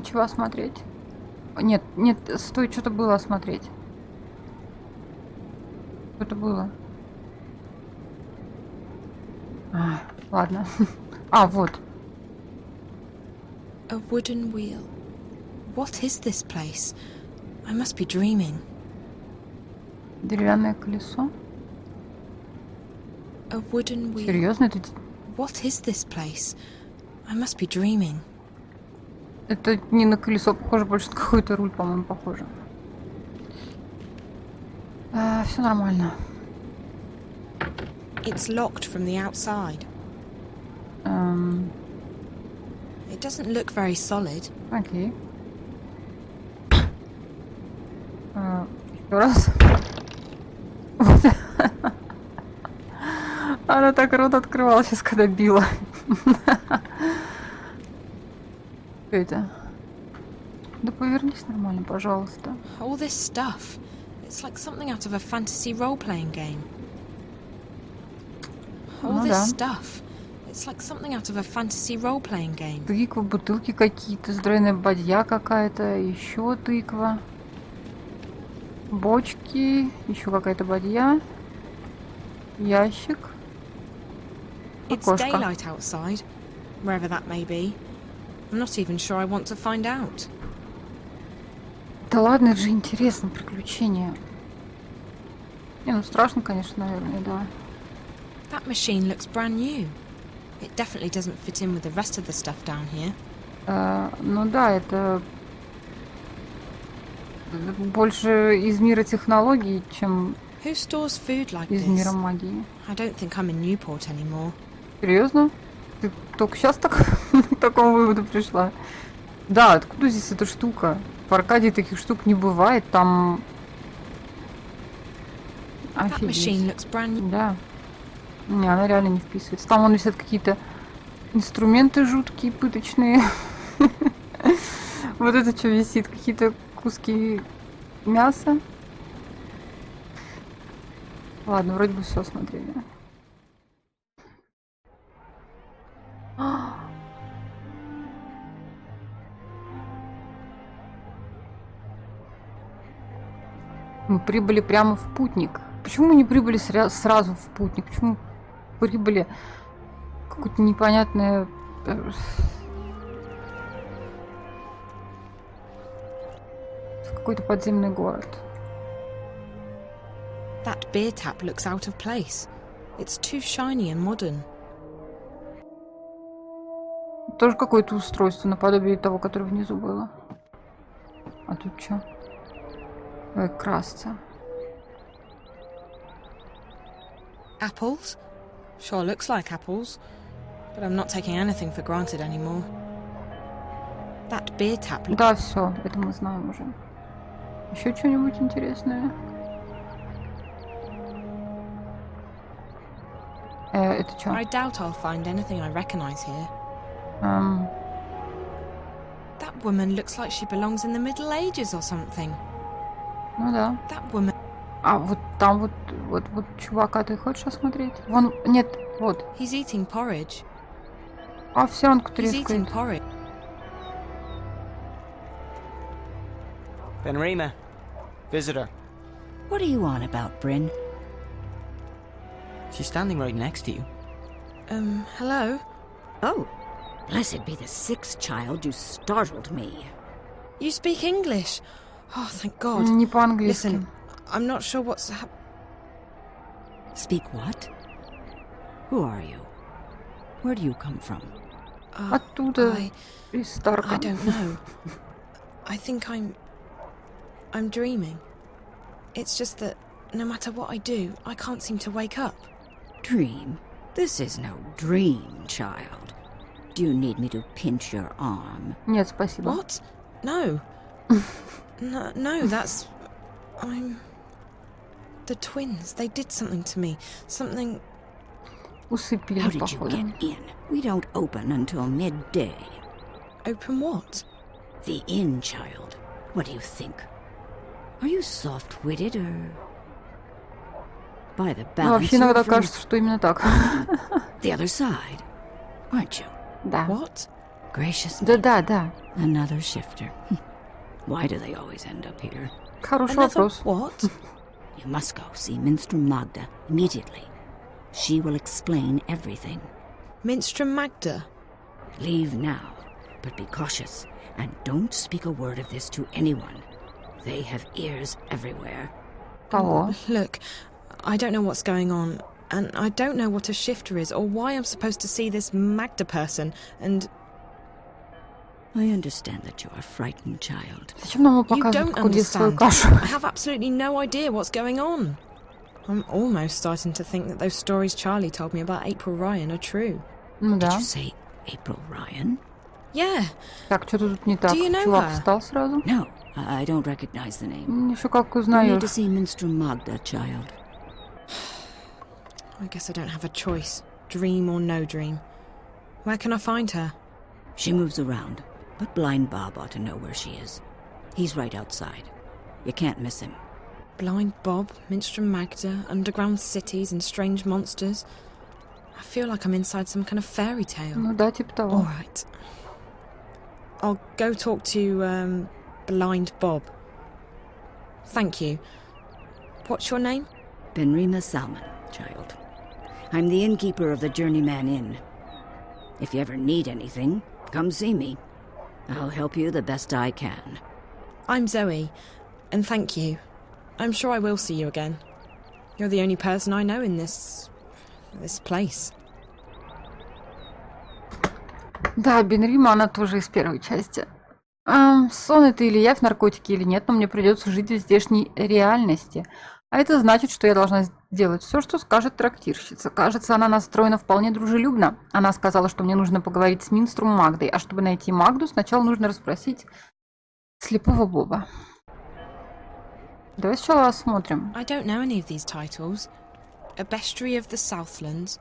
нечего осмотреть. Нет, нет, стой, что-то было осмотреть. Что-то было. Ладно. Вот. A wooden wheel. What is this place? I must be dreaming. Деревянное колесо. A wooden wheel. Серьезно, это... What is this place? I must be dreaming. Это не на колесо похоже, больше на какой-то руль, по-моему, похоже. Все нормально. It's locked from the outside. It doesn't look very solid. Окей. Еще раз. Вот. Она так рот открывала сейчас, когда била. Что это? Да повернись нормально, пожалуйста. All this stuff. It's like something out of a fantasy role-playing game. All this stuff. It's like something out of a fantasy role-playing game. Тыква, бутылки какие-то, здоровенная бадья какая-то, еще тыква. Бочки, еще какая-то бадья. Ящик. It's Окошко. daylight outside, wherever that may be. I'm not even sure I want to find out. Да ладно, это же интересно, приключения. Не, ну страшно, конечно, наверное, да. That machine looks brand new. It definitely doesn't fit in with the rest of the stuff down here. Ну да, это больше из мира технологий, чем Who stores food like из мира this? магии. I don't think I'm in Newport anymore. Серьезно? Ты только сейчас так к такому выводу пришла? Да, откуда здесь эта штука? В Аркадии таких штук не бывает, там... That machine Офигеть. looks brand new. Да. Не, она реально не вписывается. Там вон висят какие-то инструменты жуткие, пыточные. Вот это что висит? Какие-то куски мяса. Ладно, вроде бы все смотрели. Мы прибыли прямо в путник. Почему мы не прибыли сразу в путник? Почему прибыли в какое-то непонятное... в какой-то подземный город? That beer tap looks out of place. It's too shiny and modern. Тоже какое-то устройство наподобие того, которое внизу было. А тут что? Красться. Apples? Sure looks like apples. But I'm not taking anything for granted anymore. That beer tap looks... Да, все, это мы знаем уже. Еще что-нибудь интересное? Это что? I doubt I'll find anything I recognize here. That woman looks like she belongs in the Middle Ages or something. Ну да. That woman... А вот там вот чувака ты хочешь осмотреть? Вон, нет, вот. He's eating porridge. Овсянку He's eating трескает. porridge. Benrima, visitor. What are you on about, Bryn? She's standing right next to you. Hello? Oh, blessed be the sixth child, you startled me. You speak English? Oh, thank God. Не по-английски. Listen, I'm not sure what's Speak what? Who are you? Where do you come from? Оттуда, из Старка. I don't know. I think I'm dreaming. It's just that no matter what I do, I can't seem to wake up. Dream? This is no dream, child. Do you need me to pinch your arm? Нет, спасибо. What? No. No, that's... The twins, they did something to me. Something... Усыпили, How did you походу. get in? We don't open until midday. Open what? The inn, child. What do you think? Are you soft-witted or... By the Ну, вообще balance иногда from кажется, что именно так. the other side, aren't you? Да. What? Gracious me. Да. Another shifter. Why do they always end up here? Хороший Another вопрос. what? You must go see Minstrel Magda immediately. She will explain everything. Minstrel Magda? Leave now, but be cautious, and don't speak a word of this to anyone. They have ears everywhere. Кого? Look, I don't know what's going on, and I don't know what a shifter is or why I'm supposed to see this Magda person, and I understand that you are frightened, child. Зачем нам его you показывают, don't как есть свою understand. кашу? I have absolutely no idea what's going on. I'm almost starting to think that those stories Charlie told me about April Ryan are true. Ну Did да. you say April Ryan? Yeah, Так, что-то тут не так. Do you know Чувак her? встал сразу. No, I don't recognize the name. Еще как You need to узнаешь. see Minstrel Magda, child. I guess I don't have a choice. Dream or no dream. Where can I find her? She moves around, but Blind Bob ought to know where she is. He's right outside. You can't miss him. Blind Bob, Minstrel Magda, underground cities and strange monsters. I feel like I'm inside some kind of fairy tale. Ну да, типа того. All right. I'll go talk to, Blind Bob. Thank you. What's your name? Benrima Salmon, child. I'm the innkeeper of the Journeyman Inn. If you ever need anything, come see me. I'll help you the best I can. I'm Zoe, and thank you. I'm sure I will see you again. You're the only person I know in this place. Да, Бенрима, она тоже из первой части. Сон это или явь, наркотики или нет, но мне придется жить в здешней реальности. А это значит, что я должна сделать все, что скажет трактирщица. Кажется, она настроена вполне дружелюбно. Она сказала, что мне нужно поговорить с Минстром Магдой, а чтобы найти Магду, сначала нужно расспросить слепого Боба. Давай сначала осмотрим. I don't know any of these titles. A Bestiary of the Southlands.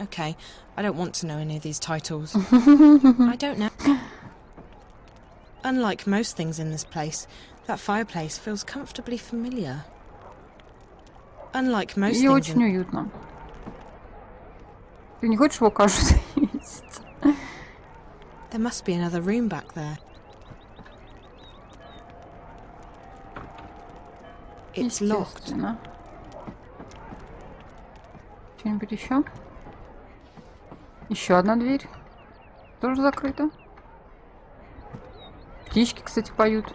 Okay, I don't want to know any of these titles. I don't know. Unlike most things in this place, that fireplace feels comfortably familiar. Unlike most И things очень уютно. Ты не хочешь его кашу съесть? There must be another room back there. It's locked. Естественно. Что-нибудь еще? Еще одна дверь. Тоже закрыта. Птички, кстати, поют.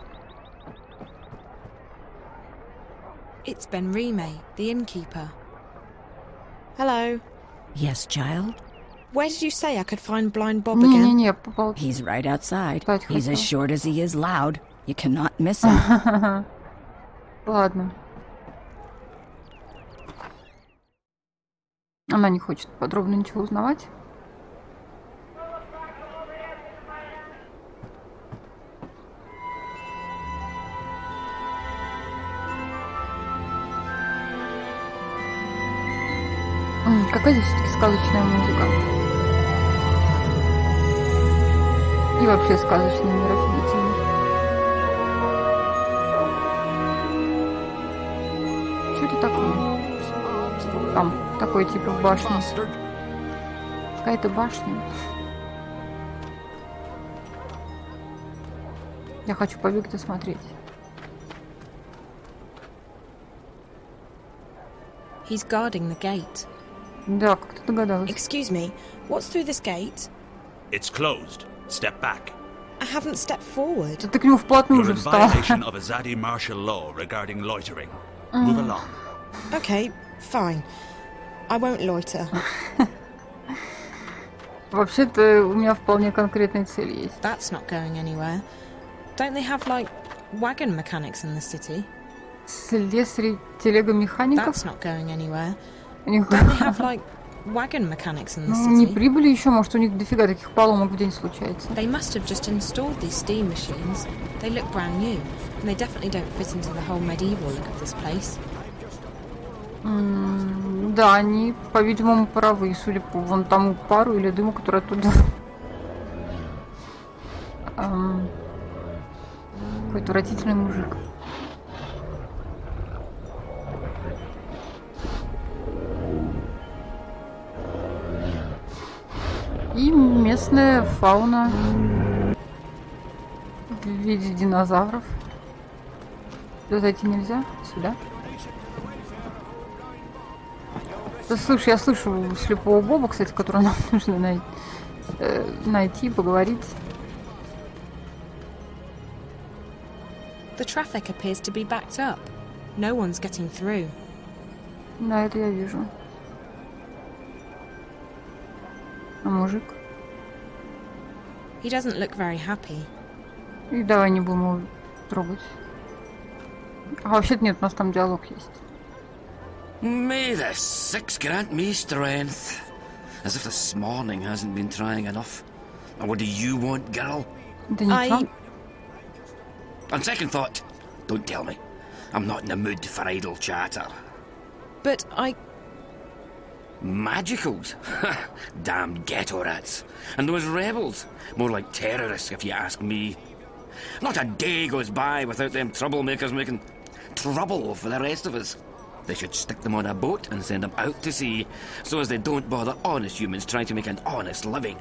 It's Benrime, the innkeeper. Hello. Yes, child? Where did you say I could find Blind Bob again? Не-не-не, попал. He's right outside. Кстати, He's as хотел. short as he is loud. You cannot miss him. Ладно. Она не хочет подробно ничего узнавать. Какая здесь все-таки сказочная музыка. И вообще сказочный мир офигительный. Что это такое? Там такой типа башня. Какая-то башня. Я хочу побег смотреть. He's guarding the gate. Да, как ты догадалась. Excuse me, what's through this gate? It's closed. Step back. I haven't stepped forward. Ты к нему вплотную You're уже in встала. violation of a Zadi martial law regarding loitering. Move along. Okay, fine. I won't loiter. Вообще-то у меня вполне конкретная цель есть. That's not going anywhere. Don't they have, like, wagon mechanics in the city? Слесарь телегомехаников. That's not going anywhere. У них Don't they have, like, wagon mechanics in the не city? прибыли еще, может, у них дофига таких поломок в день случается. They must have just installed these steam machines. They look brand new, and they definitely don't fit into the whole medieval look of this place. Да, они, по-видимому, правы, судя по вон тому пару или дыму, который оттуда... Какой отвратительный мужик. И местная фауна. в виде динозавров. Сюда зайти нельзя? Сюда? Да, слушай, я слышу слепого Боба, кстати, которого нам нужно найти, поговорить. The traffic appears to be backed up. No one's getting through. Да, это я вижу. А мужик? He doesn't look very happy. И давай не будем его трогать. А вообще-то нет, у нас там диалог есть. May the six grant me strength. As if this morning hasn't been trying enough. And what do you want, girl? Да ничего. On second thought, don't tell me. I'm not in the mood for idle chatter. But Magicals? Damned ghetto rats. And those rebels? More like terrorists, if you ask me. Not a day goes by without them troublemakers making trouble for the rest of us. They should stick them on a boat and send them out to sea, so as they don't bother honest humans trying to make an honest living.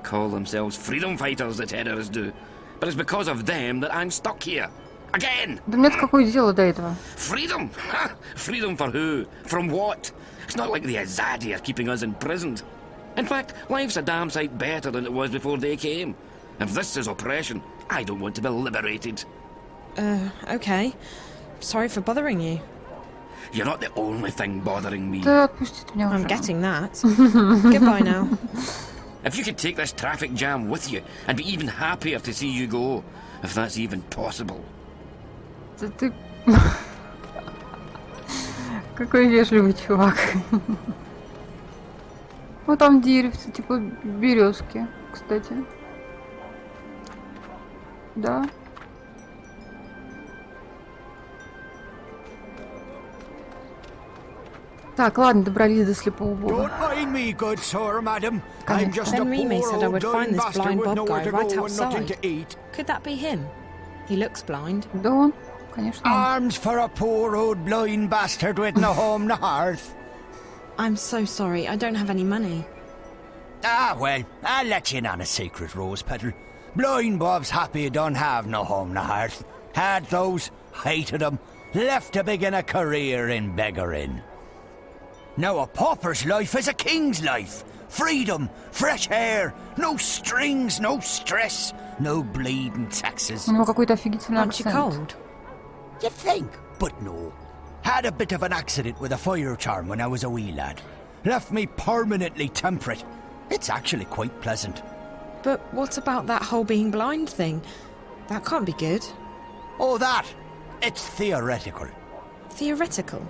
Call themselves freedom fighters, the terrorists do. But it's because of them that I'm stuck here. Again! Да мне-то какое дело до этого? Freedom? Ha! Freedom for who? From what? It's not like the Azadi are keeping us imprisoned. In fact, life's a damn sight better than it was before they came. If this is oppression, I don't want to be liberated. okay. Sorry for bothering you. You're not the only thing bothering me. Да отпустите меня I'm уже. getting that. Goodbye now. If you could take this traffic jam with you, I'd be even happier to see you go, if that's even possible. Да ты... Какой вежливый чувак. Вот там деревце, типа березки, кстати. Да. Так, ладно, добрались до слепого Боба. Don't mind me, good sir, madam. I'm just a Henry said I poor would old find blind this blind bastard with Bob nowhere guy to right go and nothing outside. to eat. Could that be him? He looks blind. Да он, конечно. Он. Arms for a poor old blind bastard with no home, no hearth. I'm so sorry, I don't have any money. Ah, well, I'll let you in on a secret, Rose Petal. Blind Bob's happy he don't have no home, no hearth. Had those, hated them, left to begin a career in beggaring. Now a pauper's life is a king's life. Freedom, fresh air, no strings, no stress, no bleeding taxes. У него какой-то офигительный Aren't you акцент. cold? You think, but no. Had a bit of an accident with a fire charm when I was a wee lad. Left me permanently temperate. It's actually quite pleasant. But what about that whole being blind thing? That can't be good. Oh, that? It's theoretical. Theoretical.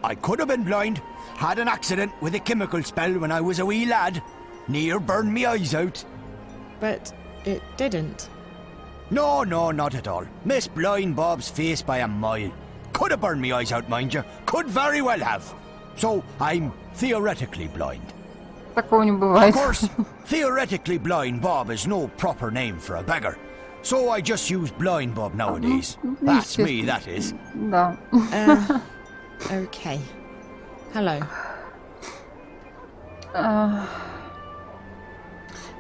I could have been blind, had an accident with a chemical spell when I was a wee lad. Near burned me eyes out. But it didn't. No, not at all. Missed blind Bob's face by a mile. Could have burned me eyes out, mind you. Could very well have. So, I'm theoretically blind. Такого не Of бывает. course, theoretically blind Bob is no proper name for a beggar. So I just use blind Bob nowadays. That's me, that is. Да. Okay. Hello.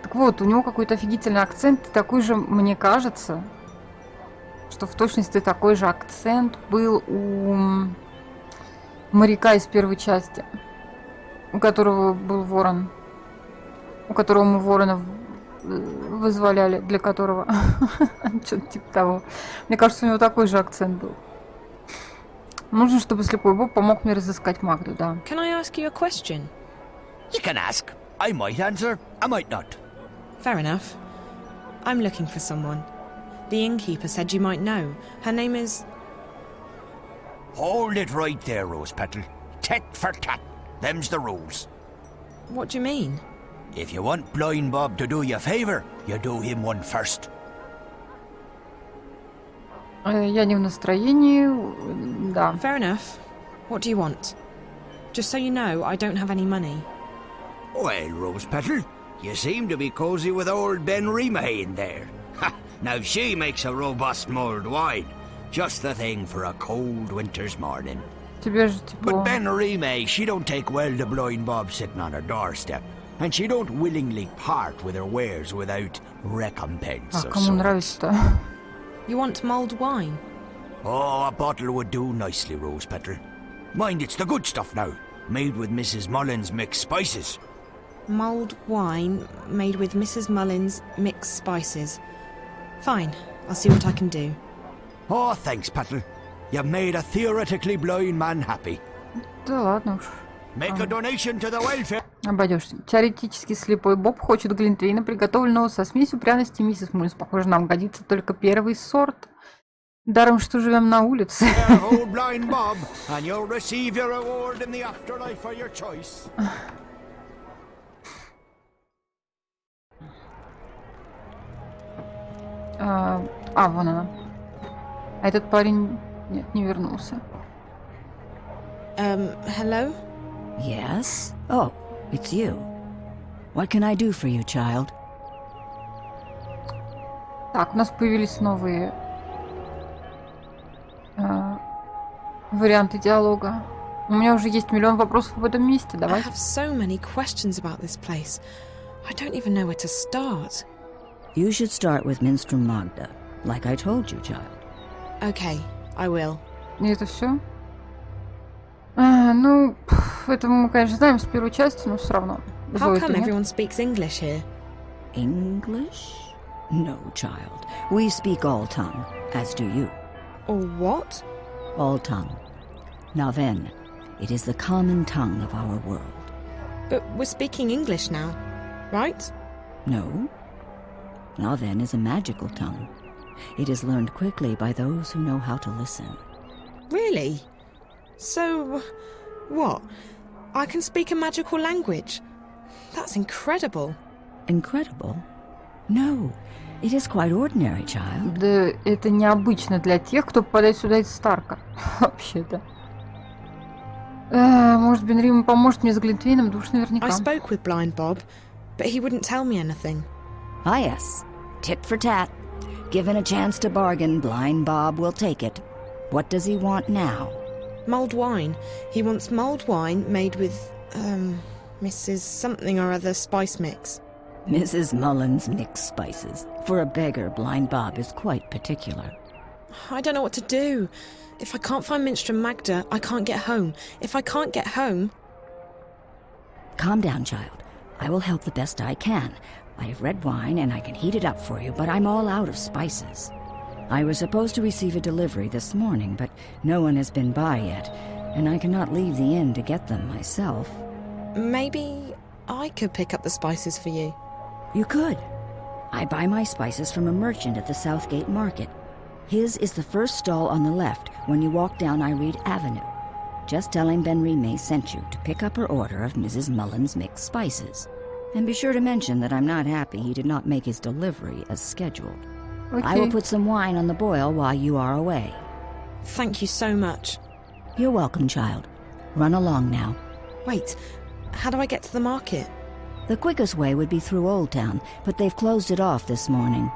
Так вот, у него какой-то офигительный акцент, и такой же, мне кажется, что в точности такой же акцент был у моряка из первой части, у которого был ворон, у которого мы ворона вызволяли, для которого что-то типа того. Мне кажется, у него такой же акцент был. Нужно, чтобы слепой Боб помог мне разыскать Магду, да. Can I ask you a question? You can ask. I might answer, I might not. Fair enough. I'm looking for someone. The innkeeper said you might know. Her name is... Hold it right there, Rose Petal. Tit for tat. Them's the rules. What do you mean? If you want blind Bob to do you a favour, you do him one first. Я не в настроении, да. Fair enough. What do you want? Just so you know, I don't have any money. Well, Rose Petal, you seem to be cosy with old Ben Remay in there. Ha! Now she makes a robust mulled wine. Just the thing for a cold winter's morning. Тебе же тепло. But Ben Remay, she don't take well to blind Bob sitting on her doorstep. and she don't willingly part with her wares without recompense А of кому sorts. нравится-то? You want mulled wine? Oh, a bottle would do nicely, Rose Petal. Mind, it's the good stuff now, made with Mrs. Mullins' mixed spices. Mulled wine made with Mrs. Mullins' mixed spices. Fine, I'll see what I can do. Oh, thanks, Petal. You've made a theoretically blind man happy. Да ладно уж. Make a donation to the welfare. Обойдешься. Теоретически слепой Боб хочет глинтвейна, приготовленного со смесью пряностей миссис Муллинс. Похоже, нам годится только первый сорт. Даром, что живем на улице. Old blind Bob, and you'll receive your reward in the afterlife of your choice. Вон она. А этот парень... Нет, не вернулся. Hello? Yes? Oh, it's you. What can I do for you, child? Так, у нас появились новые варианты диалога. У меня уже есть миллион вопросов об этом месте. I Давай. have so many questions about this place. I don't even know where to start. You should start with Minstrom Magda, like I told you, child. Okay, I will. И это все? Ну, это мы, конечно, знаем с первой части, но все равно. How Зои-то come нет. everyone speaks English here? English? No, child. We speak all tongue, as do you. Or what? All tongue. Now then, it is the common tongue of our world. But we're speaking English now, right? No. Now then is a magical tongue. It is learned quickly by those who know how to listen. Really? So, what? I can speak a magical language? That's incredible. Incredible? No, it is quite ordinary, child. Да, это необычно для тех, кто попадает сюда из Старка. Вообще-то. Может, Бенрим поможет мне с глинтвейном, да уж наверняка. I spoke with Blind Bob, but he wouldn't tell me anything. Ah, yes. Tit for tat. Given a chance to bargain, Blind Bob will take it. What does he want now? Mulled wine. He wants mulled wine made with, Mrs. something or other spice mix. Mrs. Mullins' mixed spices. For a beggar, Blind Bob is quite particular. I don't know what to do. If I can't find Minstrom Magda, I can't get home. If I can't get home... Calm down, child. I will help the best I can. I have red wine and I can heat it up for you, but I'm all out of spices. I was supposed to receive a delivery this morning, but no one has been by yet, and I cannot leave the inn to get them myself. Maybe I could pick up the spices for you. You could. I buy my spices from a merchant at the Southgate Market. His is the first stall on the left when you walk down Iread Avenue. Just tell him Ben Remay sent you to pick up her order of Mrs. Mullins' mixed spices. And be sure to mention that I'm not happy he did not make his delivery as scheduled. I will Окей. put some wine on the boil while you are away. Thank you so much. You're welcome, child. Run along now. Wait, how do I get to the market? The quickest way would be through Old Town, but they've closed it off this morning.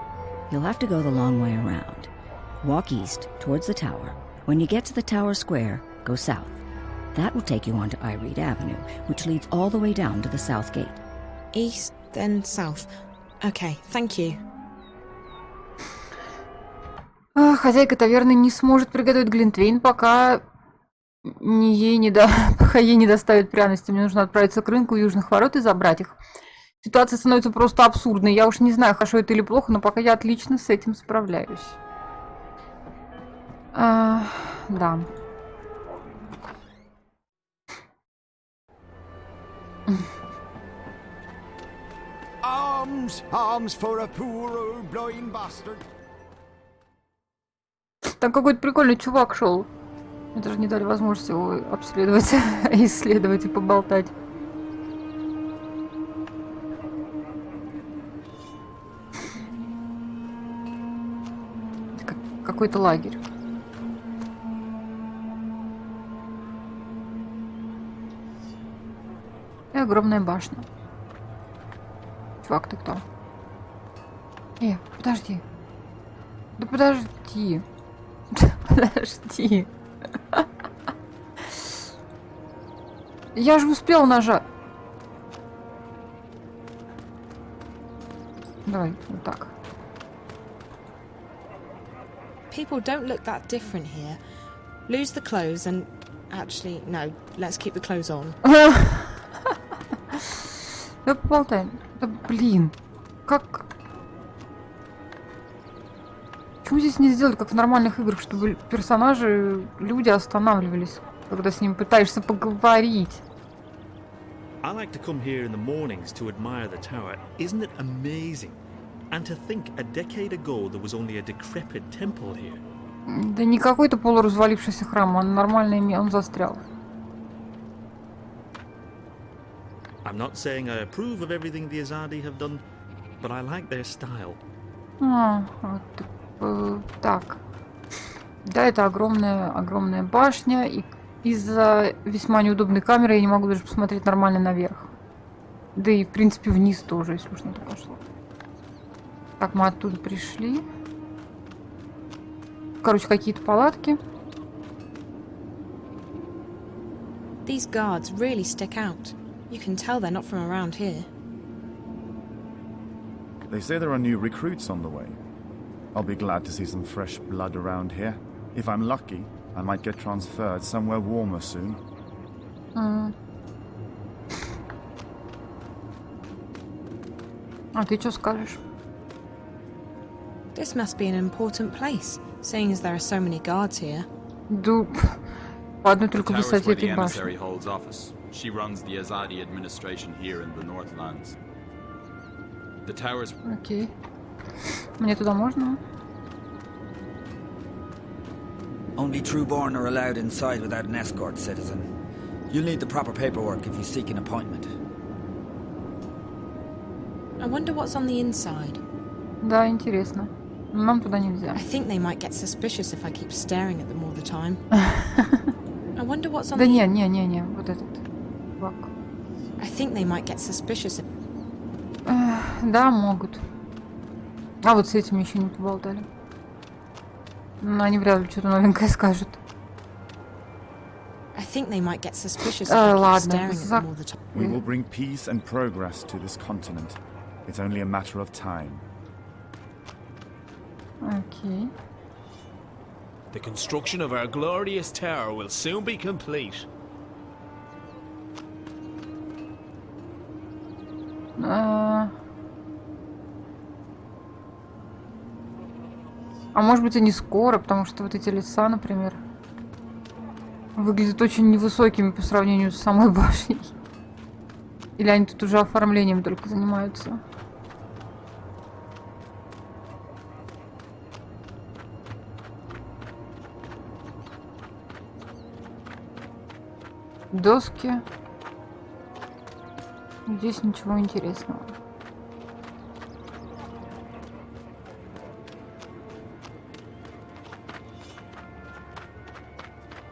You'll have to go the long way around. Walk east, towards the tower. When you get to the tower square, go south. That will take you onto Iread Avenue, which leads all the way down to the south gate. East, then south. Okay, thank you. Хозяйка таверны не сможет приготовить глинтвейн, пока пока ей не доставят пряности. Мне нужно отправиться к рынку Южных ворот и забрать их. Ситуация становится просто абсурдной. Я уж не знаю, хорошо это или плохо, но пока я отлично с этим справляюсь. Да. Alms, alms for a poor old blind bastard. Там какой-то прикольный чувак шел. Мне даже не дали возможности его обследовать, исследовать и поболтать. Это какой-то лагерь. И огромная башня. Чувак, ты кто? Подожди. Да подожди. Подожди. Я же успел нажать. Давай, вот так. People don't look that different here. Lose the clothes and... Actually, no. Let's keep the clothes on. Да поболтаем. Да блин. Как... Почему здесь не сделали, как в нормальных играх, чтобы персонажи, люди останавливались, когда с ним пытаешься поговорить? I like to come here in the mornings to admire the tower. Isn't it amazing? And to think a decade ago there was only a decrepit temple here. Да не какой-то полуразвалившийся храм, он нормальный, он застрял. I'm not saying I approve of everything the Azadi have done, but I like their style. Так. Да, это огромная башня, и из-за весьма неудобной камеры я не могу даже посмотреть нормально наверх. Да и, в принципе, вниз тоже, если уж на то пошло. Так, мы оттуда пришли. Короче, какие-то палатки. These guards really stick out. You can tell they're not from around here. They say there are new recruits on the way. I'll be glad to see some fresh blood around here. If I'm lucky, I might get transferred somewhere warmer soon. А ты что скажешь? This must be an important place, seeing as there are so many guards here. Да, по одной только The tower's высоте where the этой башни. emissary holds office. She runs the Azadi administration here in the Northlands. The tower's... Окей. Мне туда можно? Only Trueborn are allowed inside without an escort, citizen. You'll need the proper paperwork if you seek an appointment. I wonder what's on the inside. Да, интересно. Но нам туда нельзя. I think they might get suspicious if I keep staring at them all the time. I wonder what's on Да the... не, вот этот. Бак. I think they might get suspicious if... Да, могут. А вот с этим еще не поболтали. Но они вряд ли что-то новенькое скажут. I think they might get suspicious if I keep Ладно, staring at them all the time. We will bring peace and progress to this continent. It's only a matter of time. Окей. The construction of our glorious tower will soon be complete. А может быть и не скоро, потому что вот эти леса, например, выглядят очень невысокими по сравнению с самой башней. Или они тут уже оформлением только занимаются. Доски. Здесь ничего интересного.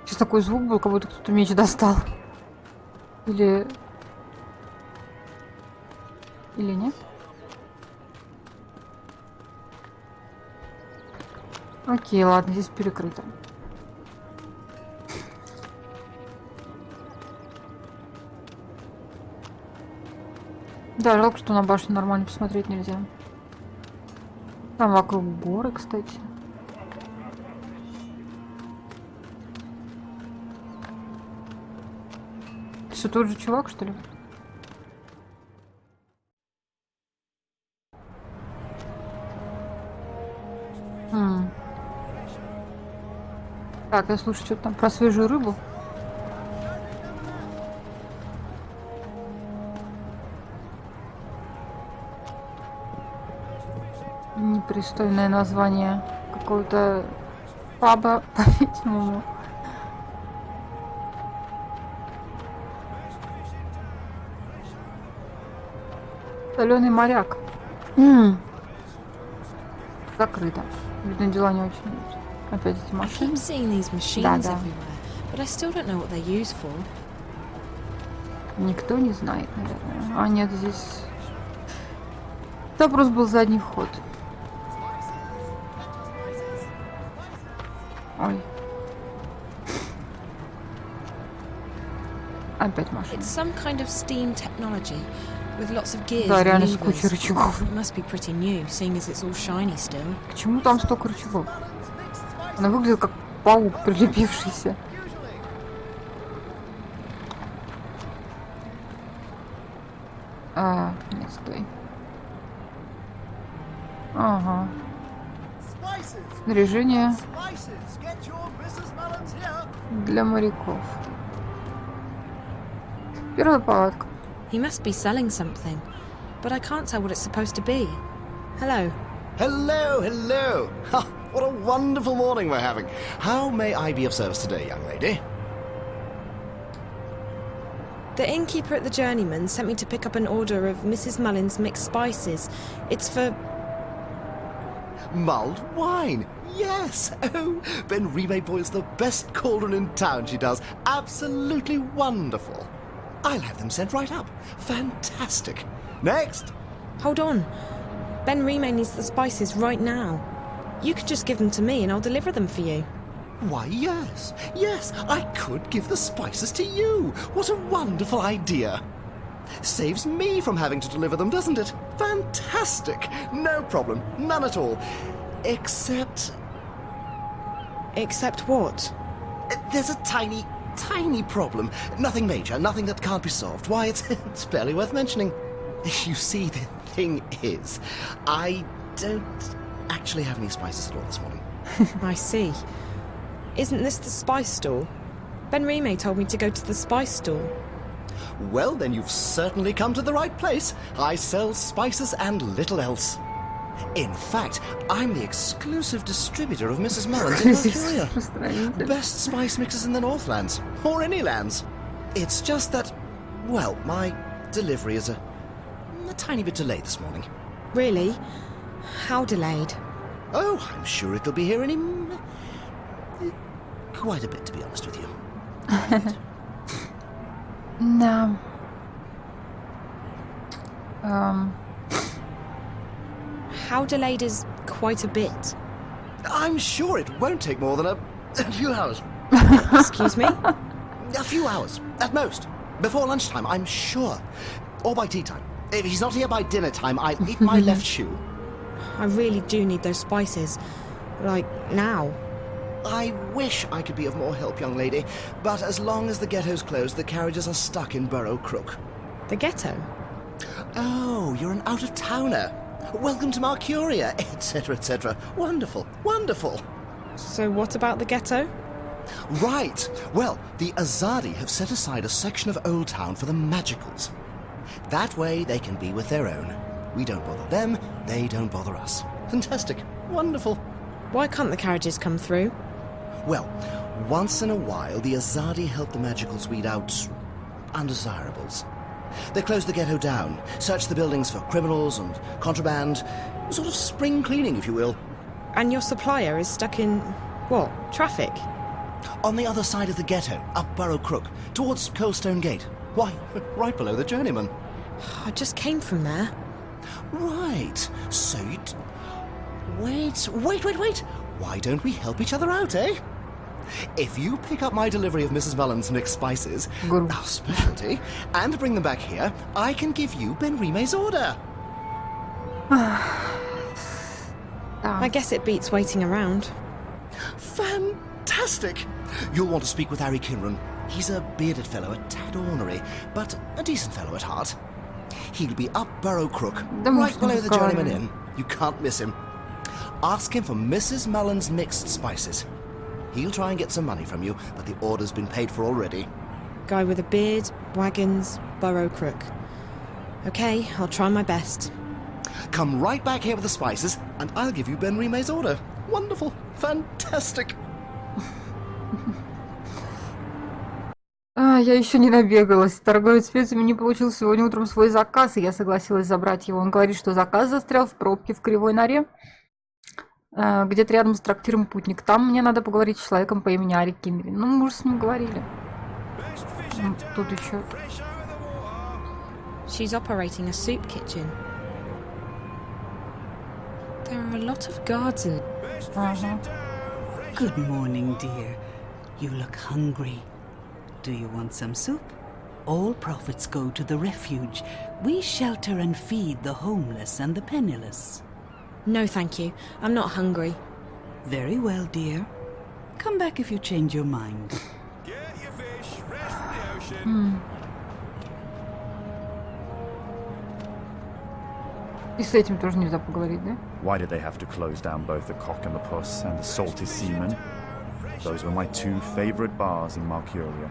Сейчас такой звук был, как будто кто-то меч достал. Или нет? Окей, ладно, здесь перекрыто. Да, жалко, что на башню нормально посмотреть нельзя. Там вокруг горы, кстати. Все тот же чувак, что ли? Так, я слушаю что-то там про свежую рыбу. Непристойное название какого-то паба, по-видимому. Соленый моряк. Закрыто. Видно, дела не очень идут. Опять эти I машины. keep seeing these machines Да. everywhere, but I still don't know what they're used for. Никто не знает, наверное. А нет, здесь... Это просто был задний вход. Ой. Опять машина. It's some kind of steam technology. with lots of gears Да, and реально с кучей levers. рычагов. It must be pretty new, seeing as it's all shiny still. Почему там столько рычагов? Она выглядит как паук, прилепившийся. Нет, стой. Ага. Снаряжение для моряков. Первая палатка. He must be selling something, but I can't tell what it's supposed to be. Hello. Hello, hello. Ha, what a wonderful morning we're having. How may I be of service today, young lady? The innkeeper at the Journeyman sent me to pick up an order of Mrs. Mullin's mixed spices. It's for... Mulled wine. Yes. Oh, Ben Rime boils the best cauldron in town, she does. Absolutely wonderful. I'll have them sent right up. Fantastic. Next. Hold on. Ben Rime needs the spices right now. You can just give them to me and I'll deliver them for you. Why, yes. Yes, I could give the spices to you. What a wonderful idea. Saves me from having to deliver them, doesn't it? Fantastic. No problem. None at all. Except... Except what? There's a tiny problem. Nothing major, nothing that can't be solved. Why, it's barely worth mentioning. You see, the thing is, I don't actually have any spices at all this morning. I see. Isn't this the spice store? Ben Rime told me to go to the spice store. Well, then you've certainly come to the right place. I sell spices and little else. In fact, I'm the exclusive distributor of Mrs. Mullin's in Mercuria. Best spice mixers in the Northlands, or any lands. It's just that, well, my delivery is a tiny bit delayed this morning. Really? How delayed? Oh, I'm sure it'll be here any... quite a bit, to be honest with you. Да. How delayed is quite a bit? I'm sure it won't take more than a few hours. Excuse me? A few hours, at most. Before lunchtime, I'm sure. Or by tea time. If he's not here by dinner time, I'll eat my left shoe. I really do need those spices. Like, now. I wish I could be of more help, young lady, but as long as the ghetto's closed, the carriages are stuck in Burrow Crook. The ghetto? Oh, you're an out-of-towner. Welcome to Mercuria, etc., etc. Wonderful, wonderful. So what about the ghetto? Right. Well, the Azadi have set aside a section of Old Town for the magicals. That way they can be with their own. We don't bother them, they don't bother us. Fantastic. Wonderful. Why can't the carriages come through? Well, once in a while, the Azadi help the magicals weed out undesirables. They close the ghetto down, search the buildings for criminals and contraband, sort of spring cleaning, if you will. And your supplier is stuck in, what, traffic? On the other side of the ghetto, up Burrow Crook, towards Coldstone Gate. Why, right below the Journeyman. I just came from there. Right, so you'd... Wait. Why don't we help each other out, eh? If you pick up my delivery of Mrs. Mullin's mixed spices, our specialty, and bring them back here, I can give you Ben Rime's order. I guess it beats waiting around. Fantastic! You'll want to speak with Harry Kinran. He's a bearded fellow, a tad ornery, but a decent fellow at heart. He'll be up Burrow Crook, right below the Journeyman Inn. You can't miss him. Ask him for Mrs. Mullin's mixed spices. He'll try and get some money from you, but the order's been paid for already. Guy with a beard, wagons, Burrow Crook. Okay, I'll try my best. Come right back here with the spices, and I'll give you Ben Rime's order. Wonderful. Fantastic. Я еще не набегалась. Торговец специями не получил сегодня утром свой заказ, и я согласилась забрать его. Он говорит, что заказ застрял в пробке в Кривой Норе, где-то рядом с трактиром «Путник». Там мне надо поговорить с человеком по имени Ари Кинрин. Ну, мы уже с ним говорили. Тут еще... She's operating a soup kitchen. There are a lot of guards in... Good morning, dear. You look hungry. Do you want some soup? All profits go to the refuge. We shelter and feed the homeless and the penniless. No, thank you. I'm not hungry. Very well, dear. Come back if you change your mind. Get your fish fresh from the ocean. И с этим тоже нельзя поговорить, да? Why did they have to close down both the Cock and the Puss and the Salty Seaman? Those were my two favorite bars in Mercuria.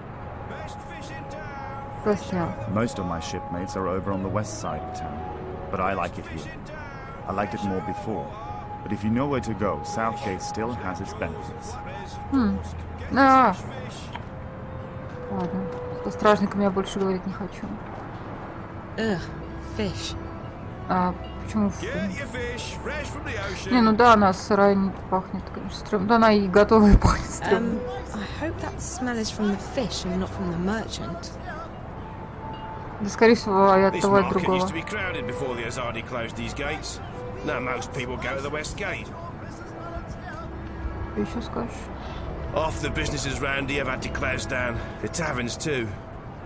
Most of my shipmates are over on the west side of town, but I like it here. I liked it more before, but if you know where to go, Southgate still has its benefits. Ладно, со стражниками я больше говорить не хочу. Ugh, fish. Почему? Не, ну да, она сырая не пахнет, конечно, стрёмно. Да, она и готовая пахнет стрёмно. I hope that smell is from the fish and not from the merchant. Да, скорее всего, и от того, и от другого. Used to be crowded before the Azadi closed these gates. Now most people go to the west gate. Что еще скажешь? Half the businesses round here have had to close down. The taverns too.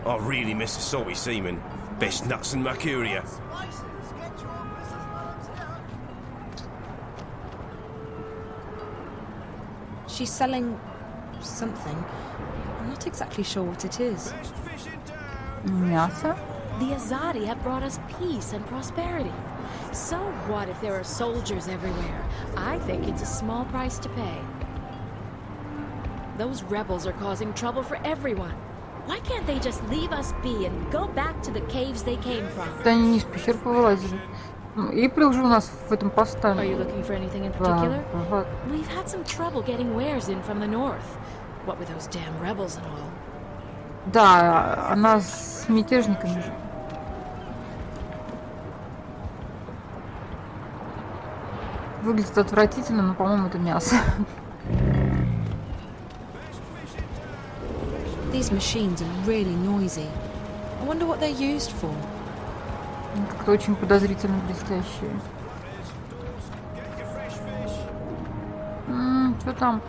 I really miss the salty seaman. Best nuts in Mercuria. She's selling something. I'm not exactly sure what it is. Мясо? The Azadi have brought us peace and prosperity. So what if there are soldiers everywhere? I think it's a small price to pay. Those rebels are causing trouble for everyone. Why can't they just leave us be and go back to the caves they came from? Да они не из пещер повылазили. Эйприл же у нас в этом Are you looking for anything in particular? We've had some trouble getting wares in from the north. What with those damn rebels and all. Да, она с мятежниками же. Выглядит отвратительно, но, по-моему, это мясо. These machines are really noisy. I wonder what they're used for. Как-то очень подозрительно блестящие. Что там?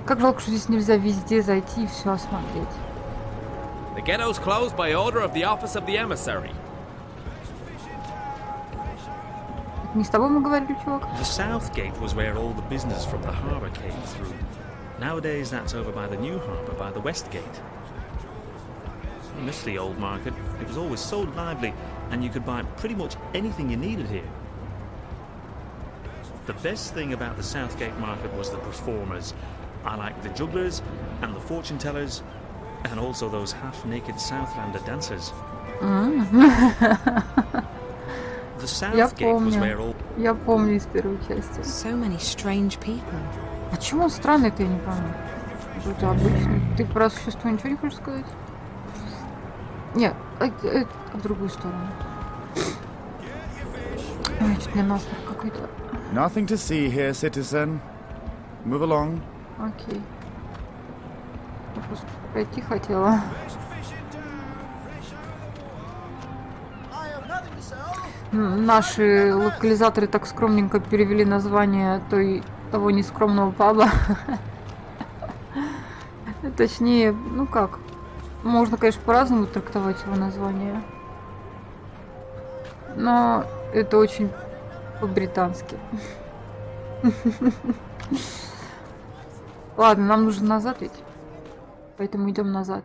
Как жалко, что здесь нельзя везде зайти и все осмотреть. The ghetto's closed by order of the office of the emissary. Не с тобой мы говорили, чувак? The south gate was where all the business from the harbour came through. Nowadays that's over by the new harbour, by the west gate. I miss the old market. It was always so lively, and you could buy pretty much anything you needed here. The best thing about the Southgate market was the performers. I liked the jugglers and the fortune tellers, and also those half-naked Southlander dancers. The Southgate was where all... Я помню из первой части. So many strange people. Почему он странный-то, я не пойму. Какой-то обычный. Ты про существо ничего не хочешь сказать? Нет, в другую сторону. Ой, чуть мне насморк какой-то. Nothing to see here, citizen. Move along. Окей. Я просто пройти хотела. Наши локализаторы так скромненько перевели название того нескромного паба. Точнее, ну как, можно, конечно, по-разному трактовать его название. Но это очень по-британски. Ладно, нам нужно назад ведь. Поэтому идем назад.